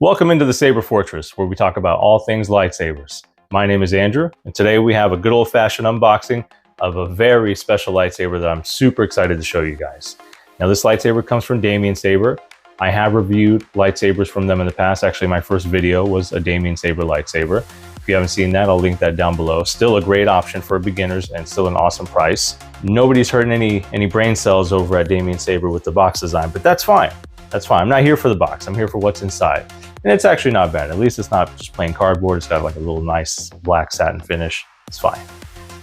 Welcome into the Saber Fortress, where we talk about all things lightsabers. My name is Andrew, and today we have a good old-fashioned unboxing of a very special lightsaber that I'm super excited to show you guys. Now, this lightsaber comes from DamienSaber. I have reviewed lightsabers from them in the past. Actually, my first video was a DamienSaber lightsaber. If you haven't seen that, I'll link that down below. Still a great option for beginners and still an awesome price. Nobody's hurting any brain cells over at DamienSaber with the box design, but that's fine. That's fine. I'm not here for the box. I'm here for what's inside. And it's actually not bad. At least it's not just plain cardboard. It's got like a little nice black satin finish. It's fine.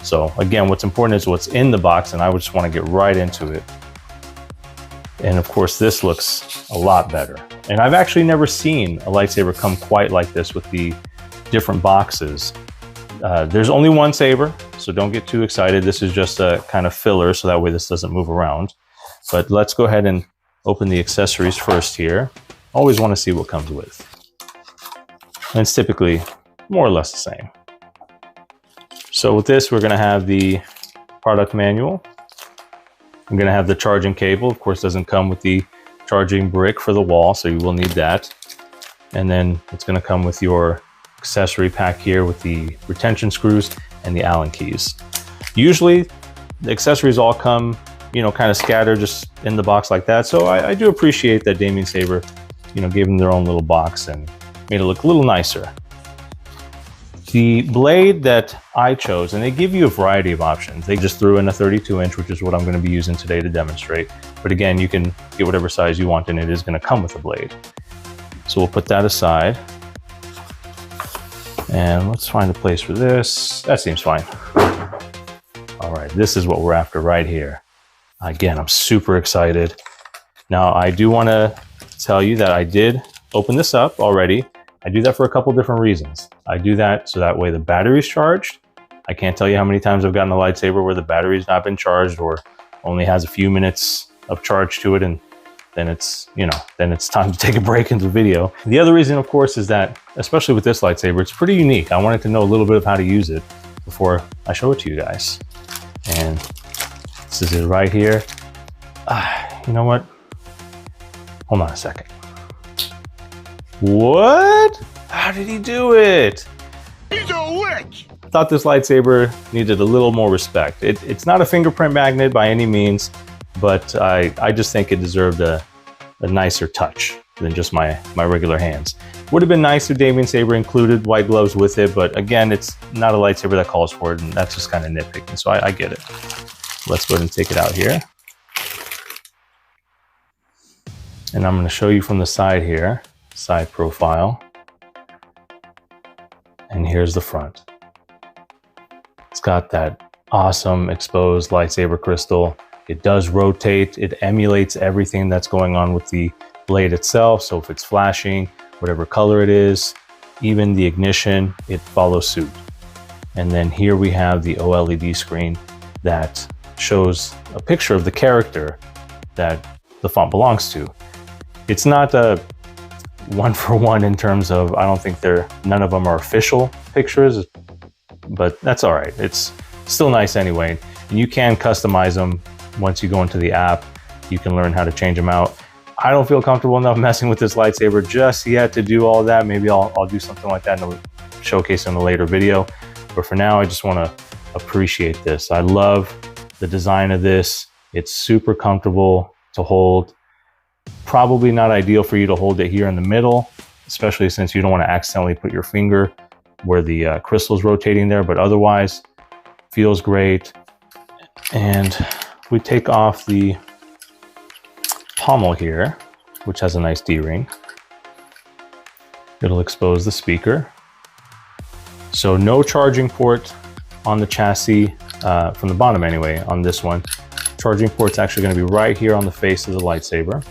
So again, what's important is what's in the box, and I would just want to get right into it. And of course, this looks a lot better. And I've actually never seen a lightsaber come quite like this with the different boxes. There's only one saber, so don't get too excited. This is just a kind of filler, so that way this doesn't move around. But let's go ahead and open the accessories first here. Always want to see what comes with. And it's typically more or less the same. So with this, we're going to have the product manual. I'm going to have the charging cable. Of course, doesn't come with the charging brick for the wall, so you will need that. And then it's going to come with your accessory pack here with the retention screws and the Allen keys. Usually, the accessories all come, you know, kind of scattered just in the box like that. So I do appreciate that DamienSaber, you know, gave them their own little box and made it look a little nicer. The blade that I chose, and they give you a variety of options. They just threw in a 32-inch, which is what I'm going to be using today to demonstrate. But again, you can get whatever size you want, and it is going to come with a blade. So we'll put that aside. And let's find a place for this. That seems fine. All right, this is what we're after right here. Again, I'm super excited. Now, I do want to tell you that I did open this up already. I do that for a couple different reasons. I do that so that way the battery's charged. I can't tell you how many times I've gotten a lightsaber where the battery's not been charged or only has a few minutes of charge to it, and then it's, you know, then it's time to take a break in the video. The other reason, of course, is that, especially with this lightsaber, it's pretty unique. I wanted to know a little bit of how to use it before I show it to you guys. And this is it right here. You know what? Hold on a second. What? How did he do it? He's a witch! I thought this lightsaber needed a little more respect. It's not a fingerprint magnet by any means, but I just think it deserved a nicer touch than just my regular hands. Would have been nice if DamienSaber included white gloves with it, but again, it's not a lightsaber that calls for it, and that's just kind of nitpicking, so I get it. Let's go ahead and take it out here. And I'm going to show you from the side here, side profile. And here's the front. It's got that awesome exposed lightsaber crystal. It does rotate. It emulates everything that's going on with the blade itself. So if it's flashing, whatever color it is, even the ignition, it follows suit. And then here we have the OLED screen that shows a picture of the character that the font belongs to. It's not a one-for-one in terms of, I don't think none of them are official pictures, but that's all right. It's still nice anyway. And you can customize them once you go into the app. You can learn how to change them out. I don't feel comfortable enough messing with this lightsaber just yet to do all that. Maybe I'll do something like that in a showcase in a later video. But for now, I just want to appreciate this. I love the design of this. It's super comfortable to hold. Probably not ideal for you to hold it here in the middle, especially since you don't want to accidentally put your finger where the crystal is rotating there, but otherwise feels great. And we take off the pommel here, which has a nice D-ring. It'll expose the speaker. So no charging port on the chassis, from the bottom anyway, on this one. Charging port's actually going to be right here on the face of the lightsaber.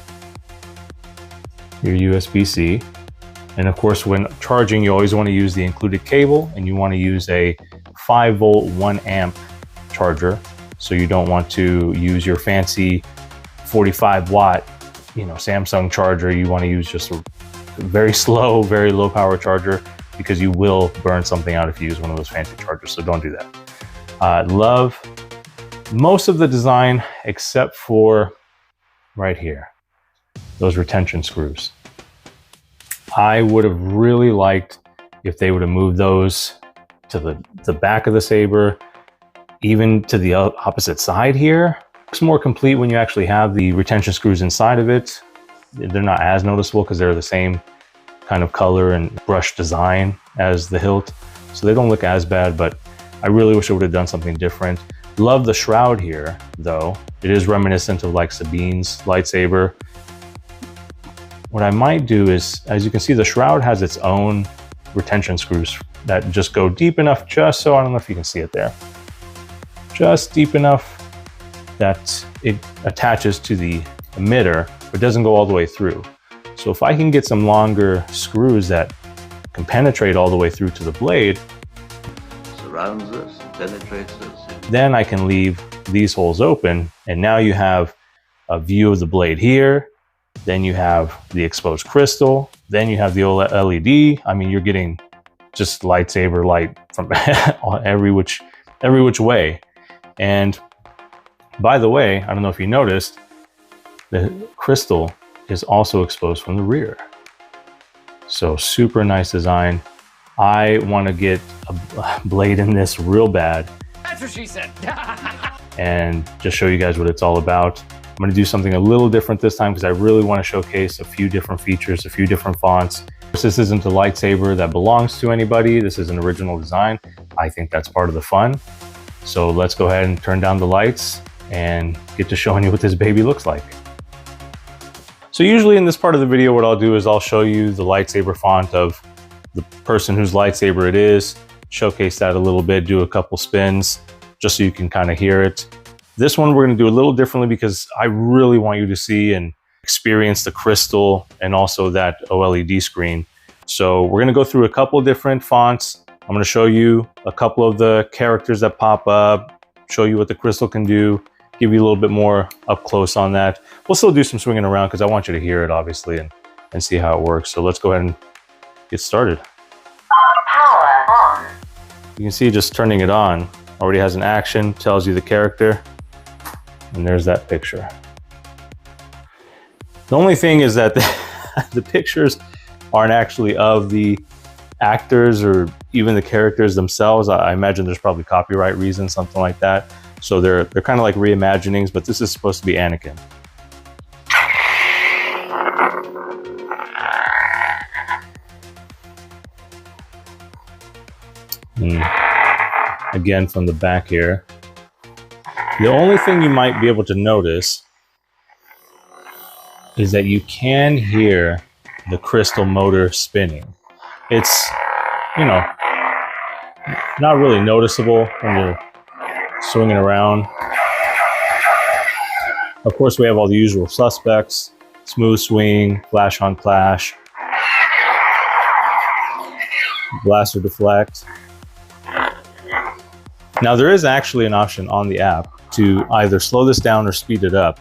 Your USB-C. And of course, when charging, you always want to use the included cable, and you want to use a 5-volt, 1-amp charger. So you don't want to use your fancy 45-watt, you know, Samsung charger. You want to use just a very slow, very low power charger, because you will burn something out if you use one of those fancy chargers. So don't do that. Love most of the design except for right here, those retention screws. I would have really liked if they would have moved those to the back of the saber, even to the opposite side here. It's more complete when you actually have the retention screws inside of it. They're not as noticeable because they're the same kind of color and brush design as the hilt. So they don't look as bad, but I really wish I would have done something different. Love the shroud here, though. It is reminiscent of like Sabine's lightsaber. What I might do is, as you can see, the shroud has its own retention screws that just go deep enough, just so, I don't know if you can see it there, just deep enough that it attaches to the emitter, but doesn't go all the way through. So if I can get some longer screws that can penetrate all the way through to the blade, surrounds us, penetrates us, then I can leave these holes open, and now you have a view of the blade here, then you have the exposed crystal, then you have the LED. I mean, you're getting just lightsaber light from every which way. And by the way, I don't know if you noticed, the crystal is also exposed from the rear. So super nice design. I want to get a blade in this real bad. That's what she said. And just show you guys what it's all about. I'm going to do something a little different this time because I really want to showcase a few different features, a few different fonts. This isn't a lightsaber that belongs to anybody. This is an original design. I think that's part of the fun. So let's go ahead and turn down the lights and get to showing you what this baby looks like. So usually in this part of the video, what I'll do is I'll show you the lightsaber font of the person whose lightsaber it is, showcase that a little bit, do a couple spins, just so you can kind of hear it. This one we're going to do a little differently because I really want you to see and experience the crystal and also that OLED screen. So we're going to go through a couple different fonts. I'm going to show you a couple of the characters that pop up, show you what the crystal can do, give you a little bit more up close on that. We'll still do some swinging around because I want you to hear it, obviously, and see how it works. So let's go ahead and get started. Power on. You can see just turning it on already has an action, tells you the character, and there's that picture. The only thing is that the pictures aren't actually of the actors or even the characters themselves. I imagine there's probably copyright reasons, something like that. So they're kind of like reimaginings, but this is supposed to be Anakin. Again, from the back here. The only thing you might be able to notice is that you can hear the crystal motor spinning. It's, you know, not really noticeable when you're swinging around. Of course, we have all the usual suspects: smooth swing, flash on flash, blast or deflect. Now, there is actually an option on the app to either slow this down or speed it up.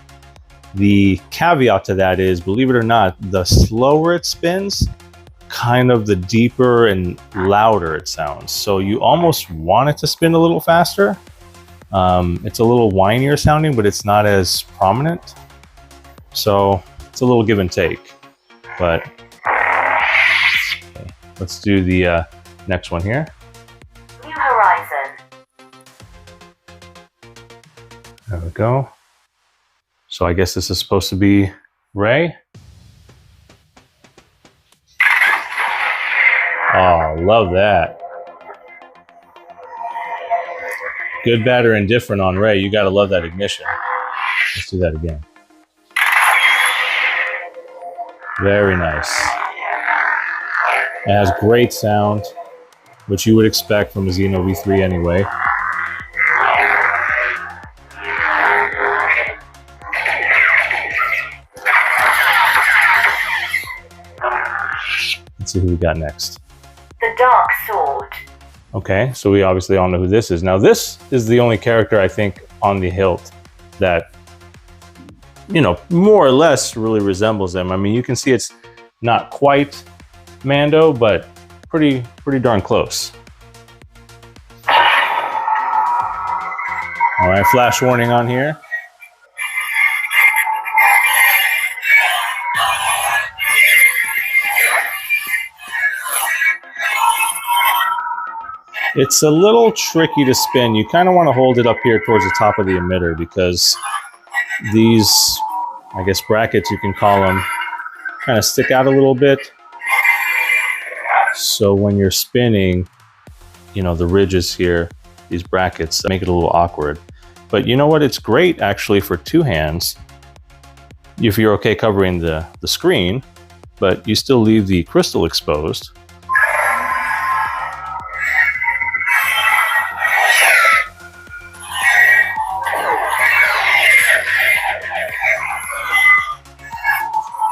The caveat to that is, believe it or not, the slower it spins, kind of the deeper and louder it sounds. So you almost want it to spin a little faster. It's a little whinier sounding, but it's not as prominent. So it's a little give and take. But okay, let's do the next one here. New Horizon. There we go. So I guess this is supposed to be Rey. Oh, love that. Good, bad, or indifferent on Rey. You gotta love that ignition. Let's do that again. Very nice. It has great sound, which you would expect from a Xeno V3 anyway. Let's see who we got next. The Dark Sword. Okay, so we obviously all know who this is. Now, this is the only character I think on the hilt that, you know, more or less really resembles them. I mean, you can see it's not quite Mando, but pretty darn close. All right, flash warning on here. It's a little tricky to spin. You kind of want to hold it up here towards the top of the emitter because these, I guess, brackets, you can call them, kind of stick out a little bit. So when you're spinning, you know, the ridges here, these brackets, make it a little awkward. But you know what? It's great actually for two hands if you're okay covering the screen, but you still leave the crystal exposed.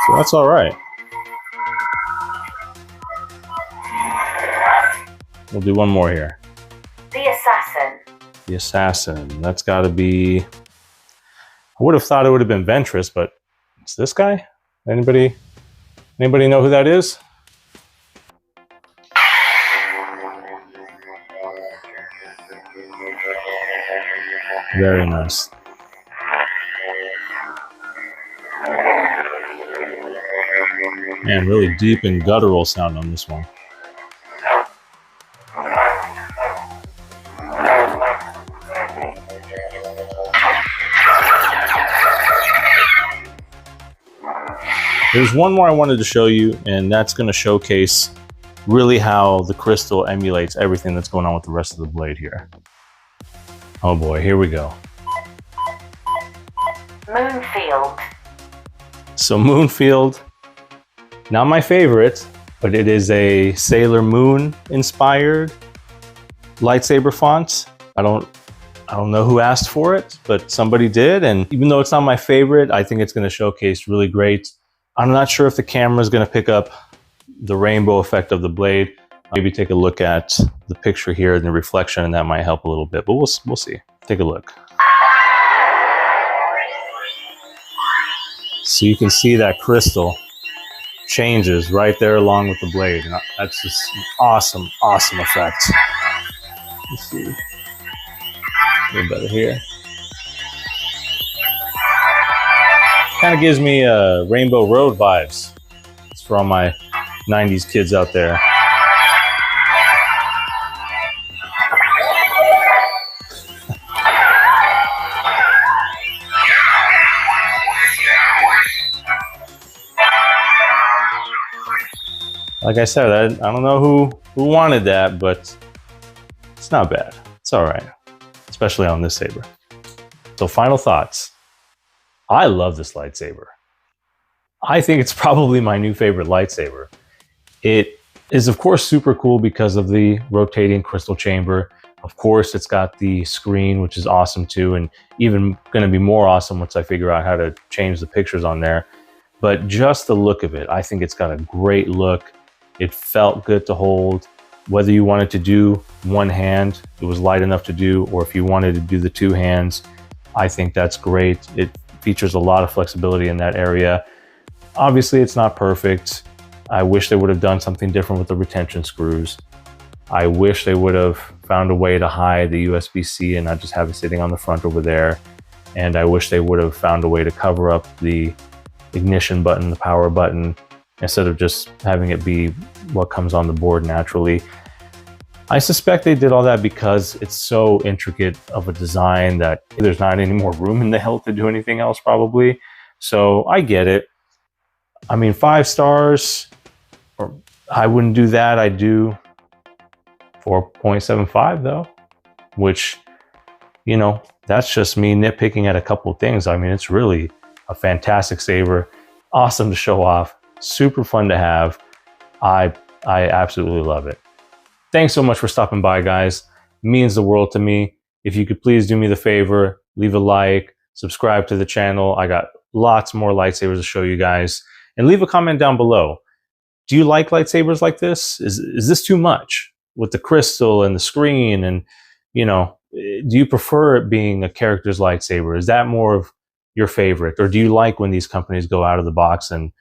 So that's all right. We'll do one more here. The assassin. The assassin. That's got to be... I would have thought it would have been Ventress, but it's this guy? Anybody know who that is? Very nice. Man, really deep and guttural sound on this one. There's one more I wanted to show you, and that's going to showcase really how the crystal emulates everything that's going on with the rest of the blade here. Oh boy, here we go. Moonfield. So Moonfield, not my favorite, but it is a Sailor Moon inspired lightsaber font. I don't know who asked for it, but somebody did, and even though it's not my favorite, I think it's going to showcase really great. I'm not sure if the camera is going to pick up the rainbow effect of the blade. Maybe take a look at the picture here and the reflection, and that might help a little bit, but we'll see. Take a look. So you can see that crystal changes right there along with the blade. And that's just an awesome, awesome effect. Let's see. A little better here. Kind of gives me Rainbow Road vibes. It's for all my 90s kids out there. Like I said, I don't know who wanted that, but it's not bad. It's all right, especially on this saber. So final thoughts. I love this lightsaber. I think it's probably my new favorite lightsaber. It is, of course, super cool because of the rotating crystal chamber. Of course, it's got the screen, which is awesome too, and even going to be more awesome once I figure out how to change the pictures on there. But just the look of it, I think it's got a great look. It felt good to hold. Whether you wanted to do one hand, it was light enough to do, or if you wanted to do the two hands, I think that's great. It features a lot of flexibility in that area. Obviously, it's not perfect. I wish they would have done something different with the retention screws. I wish they would have found a way to hide the USB-C and not just have it sitting on the front over there. And I wish they would have found a way to cover up the ignition button, the power button, instead of just having it be what comes on the board naturally. I suspect they did all that because it's so intricate of a design that there's not any more room in the hilt to do anything else probably. So I get it. I mean, 5 stars, or I wouldn't do that. I'd do 4.75 though, which, you know, that's just me nitpicking at a couple of things. I mean, it's really a fantastic saber, awesome to show off, super fun to have. I absolutely love it. Thanks so much for stopping by, guys. It means the world to me. If you could please do me the favor, leave a like, subscribe to the channel. I got lots more lightsabers to show you guys. And leave a comment down below. Do you like lightsabers like this? Is this too much with the crystal and the screen? And, you know, do you prefer it being a character's lightsaber? Is that more of your favorite? Or do you like when these companies go out of the box and,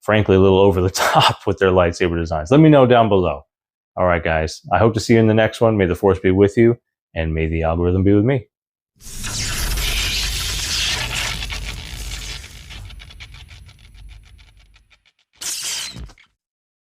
frankly, a little over the top with their lightsaber designs? Let me know down below. All right, guys. I hope to see you in the next one. May the Force be with you, and may the algorithm be with me.